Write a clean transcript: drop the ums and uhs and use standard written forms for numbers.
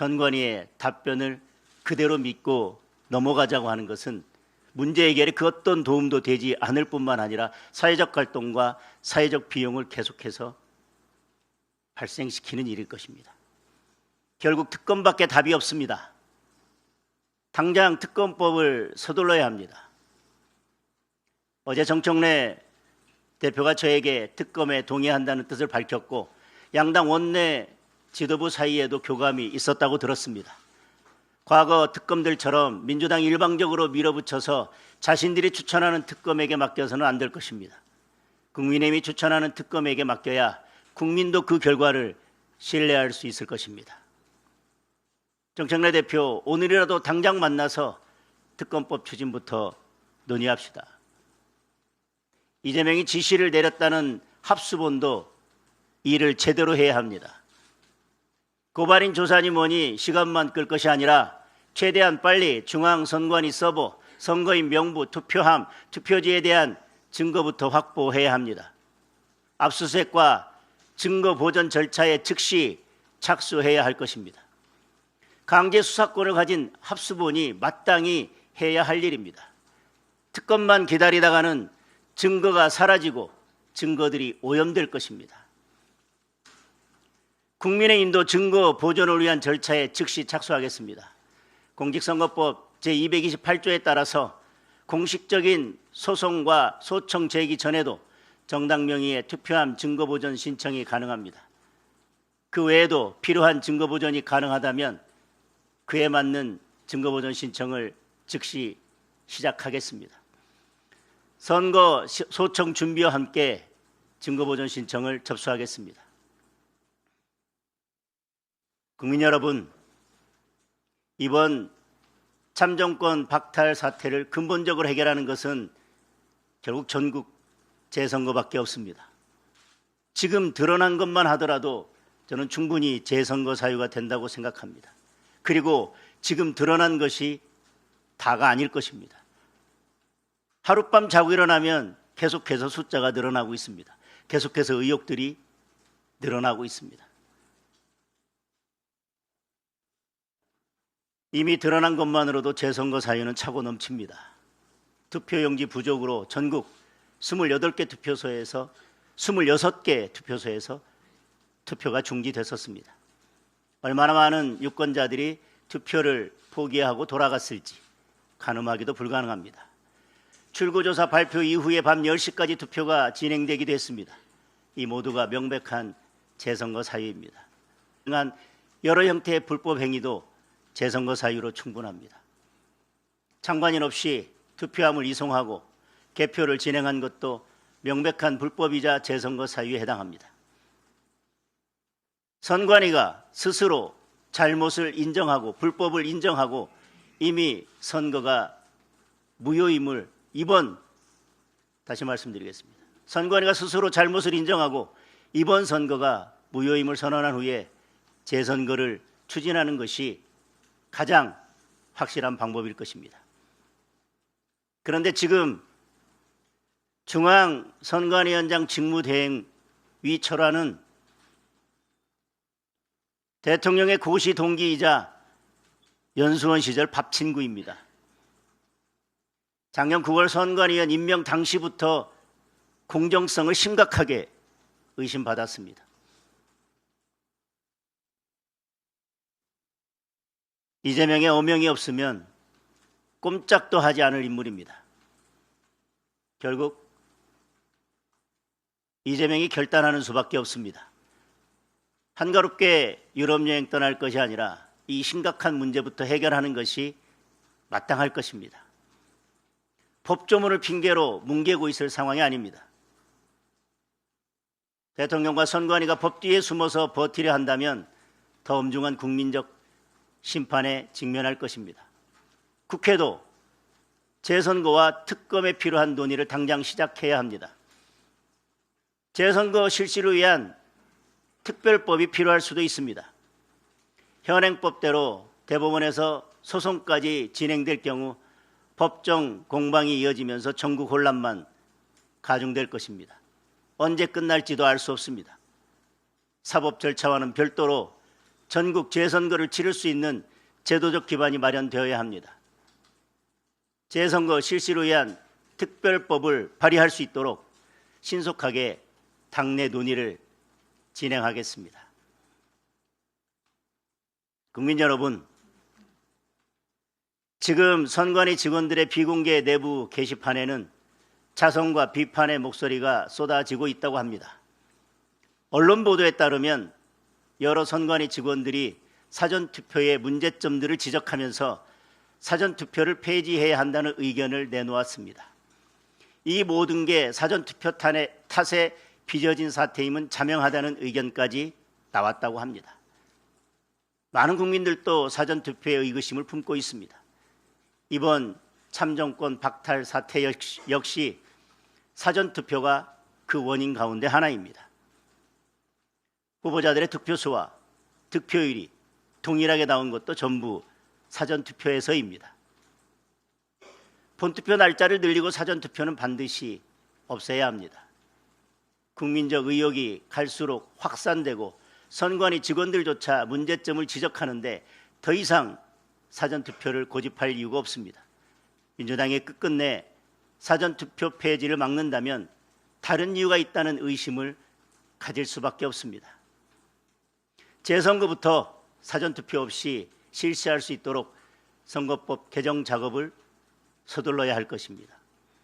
선관위의 답변을 그대로 믿고 넘어가자고 하는 것은 문제 해결에 그 어떤 도움도 되지 않을 뿐만 아니라 사회적 활동과 사회적 비용을 계속해서 발생시키는 일일 것입니다. 결국 특검밖에 답이 없습니다. 당장 특검법을 서둘러야 합니다. 어제 정청래 대표가 저에게 특검에 동의한다는 뜻을 밝혔고 양당 원내 지도부 사이에도 교감이 있었다고 들었습니다. 과거 특검들처럼 민주당이 일방적으로 밀어붙여서 자신들이 추천하는 특검에게 맡겨서는 안 될 것입니다. 국민의힘이 추천하는 특검에게 맡겨야 국민도 그 결과를 신뢰할 수 있을 것입니다. 정청래 대표, 오늘이라도 당장 만나서 특검법 추진부터 논의합시다. 이재명이 지시를 내렸다는 합수본도 일을 제대로 해야 합니다. 고발인 조사니 뭐니 시간만 끌 것이 아니라 최대한 빨리 중앙선관위 서버, 선거인 명부, 투표함, 투표지에 대한 증거부터 확보해야 합니다. 압수수색과 증거 보전 절차에 즉시 착수해야 할 것입니다. 강제 수사권을 가진 합수본이 마땅히 해야 할 일입니다. 특검만 기다리다가는 증거가 사라지고 증거들이 오염될 것입니다. 국민의힘도 증거 보존을 위한 절차에 즉시 착수하겠습니다. 공직선거법 제228조에 따라서 공식적인 소송과 소청 제기 전에도 정당 명의의 투표함 증거 보존 신청이 가능합니다. 그 외에도 필요한 증거 보존이 가능하다면 그에 맞는 증거 보존 신청을 즉시 시작하겠습니다. 선거 소청 준비와 함께 증거 보존 신청을 접수하겠습니다. 국민 여러분, 이번 참정권 박탈 사태를 근본적으로 해결하는 것은 결국 전국 재선거밖에 없습니다. 지금 드러난 것만 하더라도 저는 충분히 재선거 사유가 된다고 생각합니다. 그리고 지금 드러난 것이 다가 아닐 것입니다. 하룻밤 자고 일어나면 계속해서 숫자가 늘어나고 있습니다. 계속해서 의혹들이 늘어나고 있습니다. 이미 드러난 것만으로도 재선거 사유는 차고 넘칩니다. 투표용지 부족으로 전국 28개 투표소에서 26개 투표소에서 투표가 중지됐었습니다. 얼마나 많은 유권자들이 투표를 포기하고 돌아갔을지 가늠하기도 불가능합니다. 출구조사 발표 이후에 밤 10시까지 투표가 진행되기도 했습니다. 이 모두가 명백한 재선거 사유입니다. 그간 여러 형태의 불법 행위도 재선거 사유로 충분합니다. 참관인 없이 투표함을 이송하고 개표를 진행한 것도 명백한 불법이자 재선거 사유에 해당합니다. 선관위가 스스로 잘못을 인정하고 불법을 인정하고 이미 선거가 무효임을 다시 말씀드리겠습니다. 선관위가 스스로 잘못을 인정하고 이번 선거가 무효임을 선언한 후에 재선거를 추진하는 것이 가장 확실한 방법일 것입니다. 그런데 지금 중앙선관위원장 직무대행위 철화는 대통령의 고시 동기이자 연수원 시절 밥친구입니다. 작년 9월 선관위원 임명 당시부터 공정성을 심각하게 의심받았습니다. 이재명의 어명이 없으면 꼼짝도 하지 않을 인물입니다. 결국 이재명이 결단하는 수밖에 없습니다. 한가롭게 유럽 여행 떠날 것이 아니라 이 심각한 문제부터 해결하는 것이 마땅할 것입니다. 법조문을 핑계로 뭉개고 있을 상황이 아닙니다. 대통령과 선관위가 법 뒤에 숨어서 버티려 한다면 더 엄중한 국민적 심판에 직면할 것입니다. 국회도 재선거와 특검에 필요한 논의를 당장 시작해야 합니다. 재선거 실시를 위한 특별법이 필요할 수도 있습니다. 현행법대로 대법원에서 소송까지 진행될 경우 법정 공방이 이어지면서 전국 혼란만 가중될 것입니다. 언제 끝날지도 알 수 없습니다. 사법 절차와는 별도로 전국 재선거를 치를 수 있는 제도적 기반이 마련되어야 합니다. 재선거 실시를 위한 특별법을 발의할 수 있도록 신속하게 당내 논의를 진행하겠습니다. 국민 여러분, 지금 선관위 직원들의 비공개 내부 게시판에는 자성과 비판의 목소리가 쏟아지고 있다고 합니다. 언론 보도에 따르면 여러 선관위 직원들이 사전투표의 문제점들을 지적하면서 사전투표를 폐지해야 한다는 의견을 내놓았습니다. 이 모든 게 사전투표 탓에 빚어진 사태임은 자명하다는 의견까지 나왔다고 합니다. 많은 국민들도 사전투표에 의구심을 품고 있습니다. 이번 참정권 박탈 사태 역시 사전투표가 그 원인 가운데 하나입니다. 후보자들의 득표수와 득표율이 동일하게 나온 것도 전부 사전투표에서입니다. 본투표 날짜를 늘리고 사전투표는 반드시 없애야 합니다. 국민적 의혹이 갈수록 확산되고 선관위 직원들조차 문제점을 지적하는데 더 이상 사전투표를 고집할 이유가 없습니다. 민주당이 끝끝내 사전투표 폐지를 막는다면 다른 이유가 있다는 의심을 가질 수밖에 없습니다. 재선거부터 사전투표 없이 실시할 수 있도록 선거법 개정 작업을 서둘러야 할 것입니다.